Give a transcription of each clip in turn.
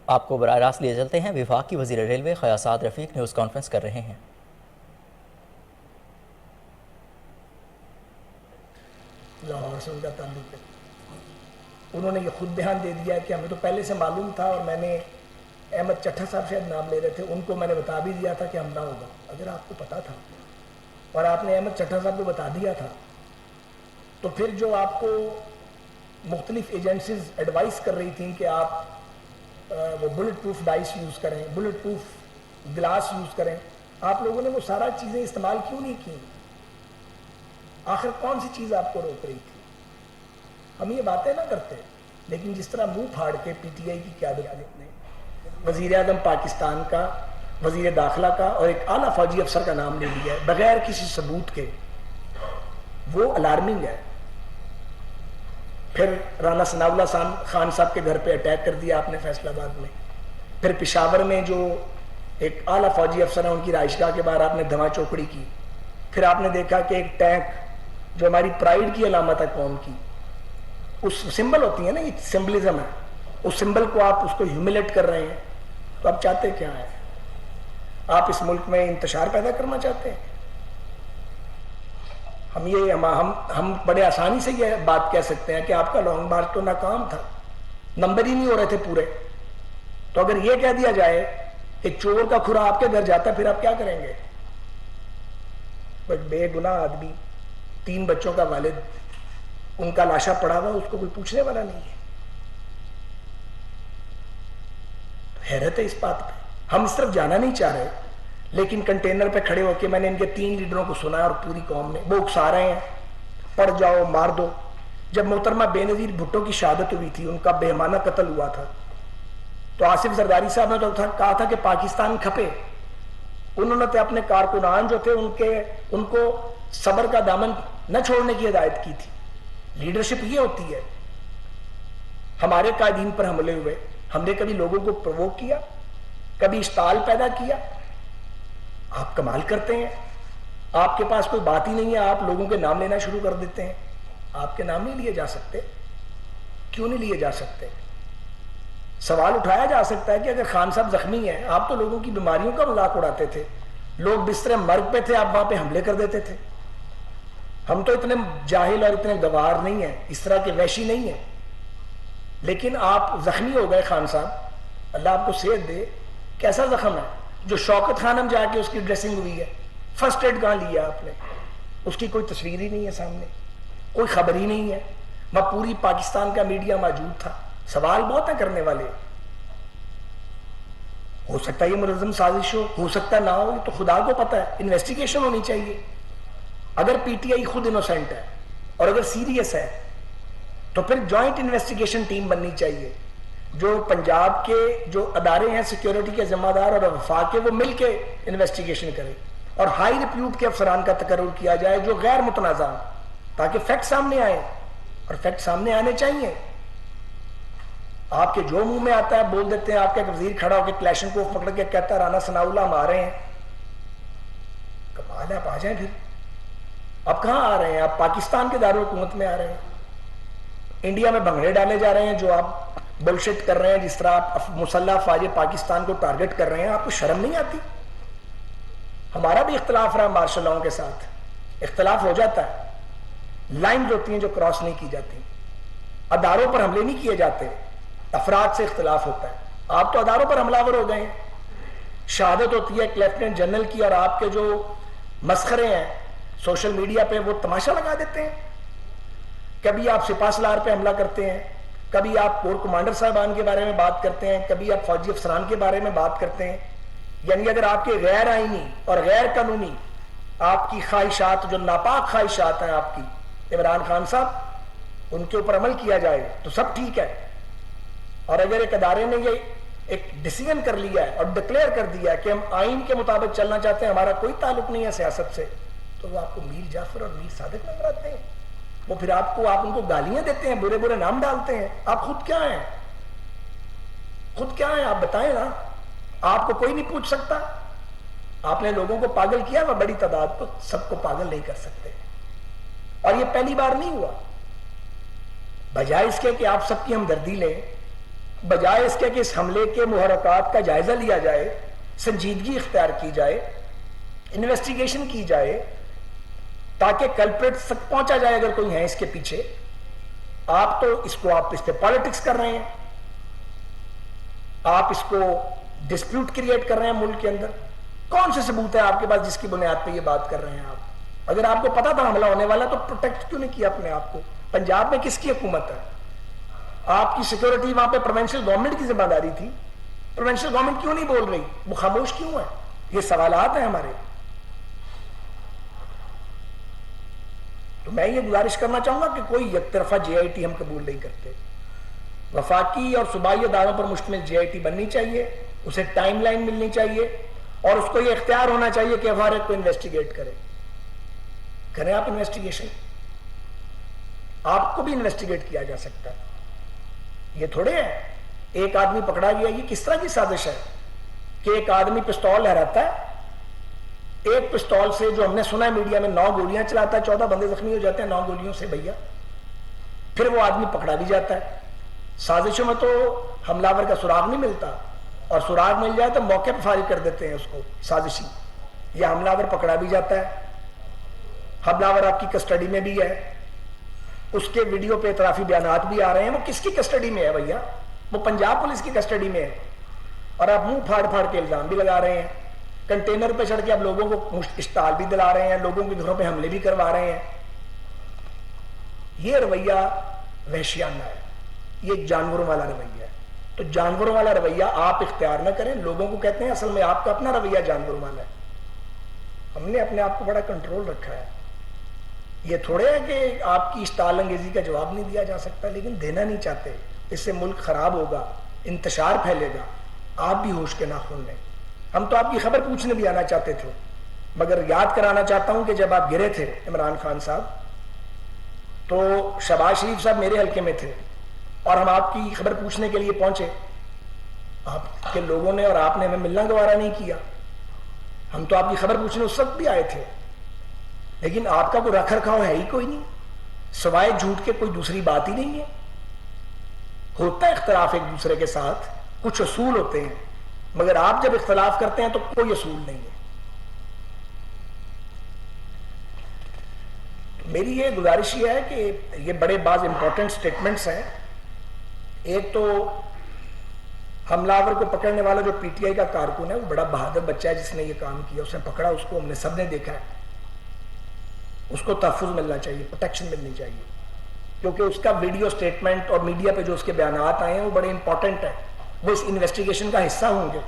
آپ کو براہ راست لیے چلتے ہیں، وفاق کی وزیر ریلوے خیاسات رفیق نیوز کانفرنس کر رہے ہیں۔ لاہور سے ان کا تعلق ہے، انہوں نے یہ خود بیان دے دیا کہ ہمیں تو پہلے سے معلوم تھا، اور میں نے احمد چٹھا صاحب شاید نام لے رہے تھے، ان کو میں نے بتا بھی دیا تھا کہ حملہ ہوگا۔ اگر آپ کو پتا تھا اور آپ نے احمد چٹھا صاحب کو بتا دیا تھا، تو پھر جو آپ کو مختلف ایجنسیز ایڈوائز کر رہی تھیں کہ آپ وہ بلٹ پروف ڈائس یوز کریں، بلٹ پروف گلاس یوز کریں، آپ لوگوں نے وہ سارا چیزیں استعمال کیوں نہیں کی؟ آخر کون سی چیز آپ کو روک رہی تھی؟ ہم یہ باتیں نہ کرتے، لیکن جس طرح منہ پھاڑ کے پی ٹی آئی کی قیادت نے وزیر اعظم پاکستان کا، وزیر داخلہ کا اور ایک اعلیٰ فوجی افسر کا نام لے لیا ہے بغیر کسی ثبوت کے، وہ الارمنگ ہے۔ پھر رانا ثناء اللہ خان صاحب کے گھر پہ اٹیک کر دیا آپ نے فیصل آباد میں، پھر پشاور میں جو ایک اعلیٰ فوجی افسر ہیں ان کی رہائش گاہ کے باہر آپ نے دھما چوکڑی کی، پھر آپ نے دیکھا کہ ایک ٹینک جو ہماری پرائیڈ کی علامت ہے قوم کی، اس سمبل ہوتی ہے نا، یہ سمبلزم ہے، اس سمبل کو آپ اس کو ہیوملیٹ کر رہے ہیں، تو آپ چاہتے کیا ہیں؟ آپ اس ملک میں انتشار پیدا کرنا چاہتے ہیں؟ ہم بڑے آسانی سے یہ بات کہہ سکتے ہیں کہ آپ کا لانگ مارچ تو ناکام تھا، نمبر ہی نہیں ہو رہے تھے پورے۔ تو اگر یہ کہہ دیا جائے کہ چور کا کھرا آپ کے گھر جاتا ہے، پھر آپ کیا کریں گے؟ بے گناہ آدمی، 3 بچوں کا والد، ان کا لاشا پڑا ہوا، اس کو کوئی پوچھنے والا نہیں ہے۔ حیرت ہے اس بات پہ، ہم اس طرف جانا نہیں چاہ رہے، لیکن کنٹینر پہ کھڑے ہو کے میں نے ان کے 3 لیڈروں کو سنا اور پوری قوم میں وہ اکسا رہے ہیں، پڑ جاؤ مار دو۔ جب محترمہ بے نظیر بھٹو کی شہادت ہوئی تھی، ان کا بہیمانہ قتل ہوا تھا، تو آصف زرداری صاحب نے تو کہا تھا کہ پاکستان کھپے۔ انہوں نے تو اپنے کارکنان جو تھے ان کو صبر کا دامن نہ چھوڑنے کی ہدایت کی تھی۔ لیڈرشپ یہ ہوتی ہے۔ ہمارے قائدین پر حملے ہوئے، ہم نے کبھی لوگوں کو پرووک کیا؟ کبھی اشتعال پیدا کیا؟ آپ کمال کرتے ہیں، آپ کے پاس کوئی بات ہی نہیں ہے، آپ لوگوں کے نام لینا شروع کر دیتے ہیں۔ آپ کے نام نہیں لیے جا سکتے، کیوں نہیں لیے جا سکتے؟ سوال اٹھایا جا سکتا ہے کہ اگر خان صاحب زخمی ہیں، آپ تو لوگوں کی بیماریوں کا مذاق اڑاتے تھے، لوگ بستر مرگ پہ تھے، آپ وہاں پہ حملے کر دیتے تھے۔ ہم تو اتنے جاہل اور اتنے گوار نہیں ہیں، اس طرح کے وحشی نہیں ہیں، لیکن آپ زخمی ہو گئے خان صاحب، اللہ آپ کو صحت دے۔ کیسا زخم ہے؟ جو شوکت خانم جا کے اس کی ڈریسنگ ہوئی ہے، فرسٹ ایڈ کہاں لیا آپ نے؟ اس کی کوئی تصویر ہی نہیں ہے سامنے، کوئی خبر ہی نہیں ہے، وہاں پوری پاکستان کا میڈیا موجود تھا۔ سوال بہت ہیں کرنے والے، ہو سکتا ہے یہ منظم سازش ہو سکتا ہے نہ ہو، تو خدا کو پتہ ہے، انویسٹیگیشن ہونی چاہیے۔ اگر پی ٹی آئی خود انوسینٹ ہے اور اگر سیریس ہے تو پھر جوائنٹ انویسٹیگیشن ٹیم بننی چاہیے، جو پنجاب کے جو ادارے ہیں سیکیورٹی کے ذمہ دار اور وفاق کے، وہ مل کے انویسٹیگیشن کریں، اور ہائی ریپیوٹ کے افسران کا تقرر کیا جائے جو غیر متنازع ہوں، تاکہ فیکٹ سامنے آئے، اور فیکٹ سامنے آنے چاہیے۔ آپ کے جو منہ میں آتا ہے بول دیتے ہیں۔ آپ کا ایک وزیر کھڑا ہو کے کلیشن کو پکڑ کے کہتا ہے رانا ثناء اللہ ہم آ رہے ہیں، کمال ہے، آپ آ جائیں پھر۔ آپ کہاں آ رہے ہیں؟ آپ پاکستان کے دارالحکومت میں آ رہے ہیں، انڈیا میں بھنگڑے ڈالے جا رہے ہیں جو آپ بلشٹ کر رہے ہیں، جس طرح آپ مسلح افواج پاکستان کو ٹارگٹ کر رہے ہیں۔ آپ کو شرم نہیں آتی؟ ہمارا بھی اختلاف رہا مارشل لاؤں کے ساتھ، اختلاف ہو جاتا ہے، لائنز ہوتی ہیں جو کراس نہیں کی جاتی، اداروں پر حملے نہیں کیے جاتے، افراد سے اختلاف ہوتا ہے۔ آپ تو اداروں پر حملہ ور ہو گئے ہیں۔ شہادت ہوتی ہے ایک لیفٹیننٹ جنرل کی، اور آپ کے جو مسخرے ہیں سوشل میڈیا پہ وہ تماشا لگا دیتے ہیں۔ کبھی آپ سپاہ سالار پہ حملہ کرتے ہیں، کبھی آپ کور کمانڈر صاحبان کے بارے میں بات کرتے ہیں، کبھی آپ فوجی افسران کے بارے میں بات کرتے ہیں۔ یعنی اگر آپ کے غیر آئینی اور غیر قانونی آپ کی خواہشات، جو ناپاک خواہشات ہیں آپ کی عمران خان صاحب، ان کے اوپر عمل کیا جائے تو سب ٹھیک ہے، اور اگر ایک ادارے نے یہ ایک ڈیسیژن کر لیا ہے اور ڈکلیئر کر دیا ہے کہ ہم آئین کے مطابق چلنا چاہتے ہیں، ہمارا کوئی تعلق نہیں ہے سیاست سے، تو وہ آپ کو میر جعفر اور میر صادق نظر آتے ہیں۔ وہ پھر آپ ان کو گالیاں دیتے ہیں، برے برے نام ڈالتے ہیں۔ آپ خود کیا ہیں؟ خود کیا ہیں آپ بتائیں نا؟ آپ کو کوئی نہیں پوچھ سکتا۔ آپ نے لوگوں کو پاگل کیا، وہ بڑی تعداد کو سب کو پاگل نہیں کر سکتے، اور یہ پہلی بار نہیں ہوا۔ بجائے اس کے کہ آپ سب کی ہمدردی لیں، بجائے اس کے کہ اس حملے کے محرکات کا جائزہ لیا جائے، سنجیدگی اختیار کی جائے، انویسٹیگیشن کی جائے تاکہ کلپریٹس تک پہنچا جائے اگر کوئی ہے اس کے پیچھے، آپ تو اس پہ پالیٹکس کر رہے ہیں، آپ اس کو ڈسپیوٹ کریٹ کر رہے ہیں ملک کے اندر. کون سے ثبوت ہے آپ کے پاس جس کی بنیاد پہ یہ بات کر رہے ہیں آپ؟ اگر آپ کو پتا تھا حملہ ہونے والا تو پروٹیکٹ کیوں نہیں کیا اپنے آپ کو؟ پنجاب میں کس کی حکومت ہے؟ آپ کی سیکورٹی وہاں پہ پروونشل گورنمنٹ کی ذمہ داری تھی. پروونشل گورنمنٹ کیوں نہیں بول رہی؟ وہ خاموش کیوں ہے؟ یہ سوالات ہیں ہمارے. تو میں یہ گزارش کرنا چاہوں گا کہ کوئی یک طرفہ جے آئی ٹی ہم قبول نہیں کرتے. وفاقی اور صوبائی اداروں پر مشتمل جے آئی ٹی بننی چاہیے، اسے ٹائم لائن ملنی چاہیے اور اس کو یہ اختیار ہونا چاہیے کہ ہر ایک کو انویسٹیگیٹ کریں آپ انویسٹیگیشن. آپ کو بھی انویسٹیگیٹ کیا جا سکتا ہے. یہ تھوڑے ہے ایک آدمی پکڑا گیا. یہ کس طرح کی سازش ہے کہ ایک آدمی پستول لہراتا ہے، ایک پستول سے جو ہم نے سنا ہے میڈیا میں 9 گولیاں چلاتا ہے، 14 بندے زخمی ہو جاتے ہیں 9 گولیوں سے بھیا، پھر وہ آدمی پکڑا بھی جاتا ہے. سازشوں میں تو حملہ کا سراغ نہیں ملتا، اور سراغ مل جائے تو موقع پہ فارغ کر دیتے ہیں اس کو سازشی. یہ حملہ پکڑا بھی جاتا ہے، حملہ آپ کی کسٹڈی میں بھی ہے، اس کے ویڈیو پہ اعترافی بیانات بھی آ رہے ہیں. وہ کس کی کسٹڈی میں ہے بھیا؟ وہ پنجاب پولیس کی کسٹڈی میں ہے. اور آپ منہ پھاڑ پھاڑ کے الزام بھی لگا رہے ہیں. کنٹینر پہ چڑھ کے آپ لوگوں کو اشتعال بھی دلا رہے ہیں، لوگوں کے گھروں پہ حملے بھی کروا رہے ہیں. یہ رویہ وحشیانہ ہے، یہ جانوروں والا رویہ ہے. تو جانوروں والا رویہ آپ اختیار نہ کریں. لوگوں کو کہتے ہیں اصل میں آپ کا اپنا رویہ جانوروں والا ہے. ہم نے اپنے آپ کو بڑا کنٹرول رکھا ہے. یہ تھوڑے ہے کہ آپ کی اشتعال انگیزی کا جواب نہیں دیا جا سکتا، لیکن دینا نہیں چاہتے. اس سے ملک خراب ہوگا، انتشار پھیلے گا. آپ بھی ہوش کے ناخن لیں. ہم تو آپ کی خبر پوچھنے بھی آنا چاہتے تھے، مگر یاد کرانا چاہتا ہوں کہ جب آپ گرے تھے عمران خان صاحب تو شہباز شریف صاحب میرے حلقے میں تھے اور ہم آپ کی خبر پوچھنے کے لیے پہنچے. آپ کے لوگوں نے اور آپ نے ہمیں ملنا گوارا نہیں کیا. ہم تو آپ کی خبر پوچھنے اس وقت بھی آئے تھے، لیکن آپ کا کوئی رکھ رکھاؤ ہے ہی کوئی نہیں، سوائے جھوٹ کے کوئی دوسری بات ہی نہیں ہے. ہوتا ہے اختلاف ایک دوسرے کے ساتھ، کچھ اصول ہوتے ہیں، مگر آپ جب اختلاف کرتے ہیں تو کوئی اصول نہیں ہے. میری یہ گزارش یہ ہے کہ یہ بڑے بعض امپورٹنٹ سٹیٹمنٹس ہیں. ایک تو حملہ آور کو پکڑنے والا جو پی ٹی آئی کا کارکن ہے وہ بڑا بہادر بچہ ہے جس نے یہ کام کیا. اس نے پکڑا، اس کو ہم نے سب نے دیکھا ہے. اس کو تحفظ ملنا چاہیے، پروٹیکشن ملنی چاہیے، کیونکہ اس کا ویڈیو سٹیٹمنٹ اور میڈیا پہ جو اس کے بیانات آئے ہیں وہ بڑے امپورٹنٹ ہیں، وہ اس انویسٹیگیشن کا حصہ ہوں گے.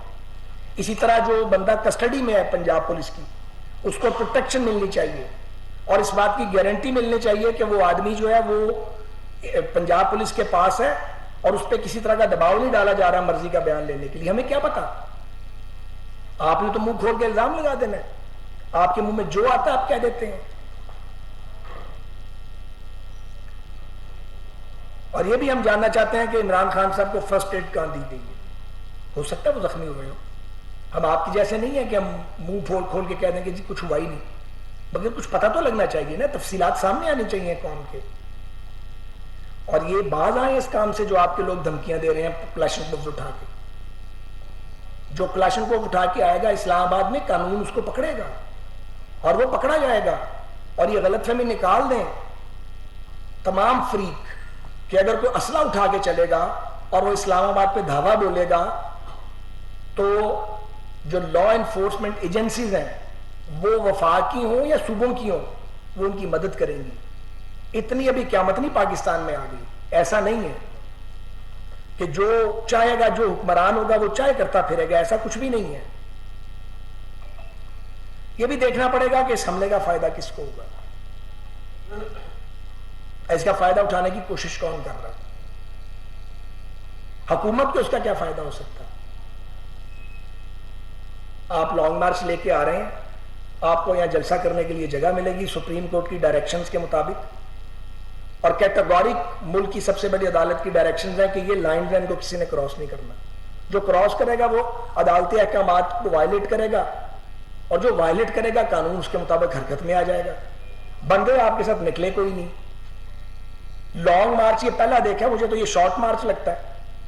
اسی طرح جو بندہ کسٹڈی میں ہے پنجاب پولیس کی، اس کو پروٹیکشن ملنی چاہیے اور اس بات کی گارنٹی ملنی چاہیے کہ وہ آدمی جو ہے وہ پنجاب پولیس کے پاس ہے اور اس پہ کسی طرح کا دباؤ نہیں ڈالا جا رہا مرضی کا بیان لینے کے لیے. ہمیں کیا پتا؟ آپ نے تو منہ کھول کے الزام لگا دینا ہے. آپ کے منہ میں جو آتا ہے آپ کہہ دیتے ہیں. اور یہ بھی ہم جاننا چاہتے ہیں کہ عمران خان صاحب کو فرسٹ ایڈ کہاں دی گئی ہے. ہو سکتا ہے وہ زخمی ہوئے ہو. ہم آپ کی جیسے نہیں ہیں کہ ہم منہ کھول کھول کے کہہ دیں کہ جی کچھ ہوا ہی نہیں، مگر کچھ پتہ تو لگنا چاہیے نا، تفصیلات سامنے آنی چاہیے قوم کے. اور یہ باز آئے اس کام سے جو آپ کے لوگ دھمکیاں دے رہے ہیں کلاشن کوف اٹھا کے. جو کلاشن کوف اٹھا کے آئے گا اسلام آباد میں قانون اس کو پکڑے گا اور وہ پکڑا جائے گا. اور یہ غلط فہمی نکال دیں تمام فریق کہ اگر کوئی اسلحہ اٹھا کے چلے گا اور وہ اسلام آباد پہ دھاوا بولے گا تو جو لا انفورسمنٹ ایجنسیز ہیں وہ وفاقی ہوں یا صوبوں کی ہوں وہ ان کی مدد کریں گی. اتنی ابھی قیامت نہیں پاکستان میں آ گئی. ایسا نہیں ہے کہ جو چاہے گا، جو حکمران ہوگا وہ چاہے کرتا پھرے گا، ایسا کچھ بھی نہیں ہے. یہ بھی دیکھنا پڑے گا کہ اس حملے کا فائدہ کس کو ہوگا، اس کا فائدہ اٹھانے کی کوشش کون کر رہا ہے. حکومت کو اس کا کیا فائدہ ہو سکتا ہے؟ آپ لانگ مارچ لے کے آ رہے ہیں، آپ کو یہاں جلسہ کرنے کے لیے جگہ ملے گی سپریم کورٹ کی ڈائریکشنز کے مطابق، اور کیٹیگورک ملک کی سب سے بڑی عدالت کی ڈائریکشنز ہیں کہ یہ لائن لائن کو کسی نے کراس نہیں کرنا. جو کراس کرے گا وہ عدالتی احکامات کو وائلیٹ کرے گا، اور جو وائلیٹ کرے گا قانون اس کے مطابق حرکت میں آ جائے گا. بندے آپ کے ساتھ نکلے کوئی نہیں. لانگ مارچ یہ پہلا دیکھا، مجھے تو یہ شارٹ مارچ لگتا ہے.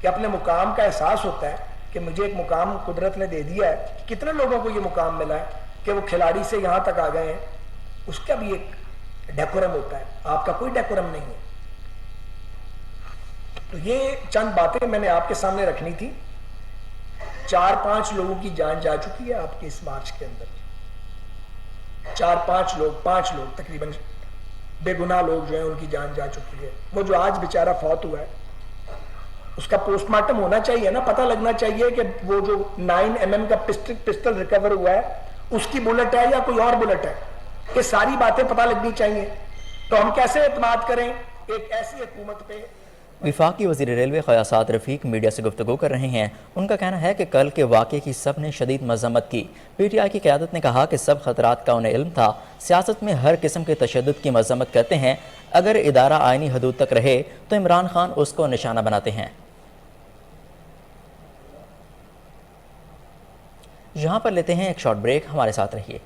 کہ اپنے مقام کا احساس ہوتا ہے کہ مجھے ایک مقام قدرت نے دے دیا ہے. کتنے لوگوں کو یہ مقام ملا ہے کہ وہ کھلاڑی سے یہاں تک آ گئے ہیں. اس کا بھی ایک ڈیکورم ہوتا ہے, آپ کا کوئی ڈیکورم نہیں ہے. تو یہ چند باتیں میں نے آپ کے سامنے رکھنی تھی. 4-5 لوگوں کی جان جا چکی ہے آپ کے اس مارچ کے اندر. 5 لوگ تقریباً بے گناہ لوگ جو ہیں ان کی جان جا چکی ہے. وہ جو آج بیچارہ فوت ہوا ہے اس کا پوسٹ مارٹم ہونا چاہیے نا, پتہ لگنا چاہیے کہ وہ جو 9mm کا پسٹل ریکور ہوا ہے اس کی بلٹ ہے یا کوئی اور بلٹ ہے. یہ ساری باتیں پتہ لگنی چاہیے. تو ہم کیسے اعتماد کریں ایک ایسی حکومت پہ. وفاقی وزیر ریلوے خواجہ سعد رفیق میڈیا سے گفتگو کر رہے ہیں. ان کا کہنا ہے کہ کل کے واقعے کی سب نے شدید مذمت کی. پی ٹی آئی کی قیادت نے کہا کہ سب خطرات کا انہیں علم تھا. سیاست میں ہر قسم کے تشدد کی مذمت کرتے ہیں. اگر ادارہ آئینی حدود تک رہے تو عمران خان اس کو نشانہ بناتے ہیں. یہاں پر لیتے ہیں ایک شارٹ بریک, ہمارے ساتھ رہیے.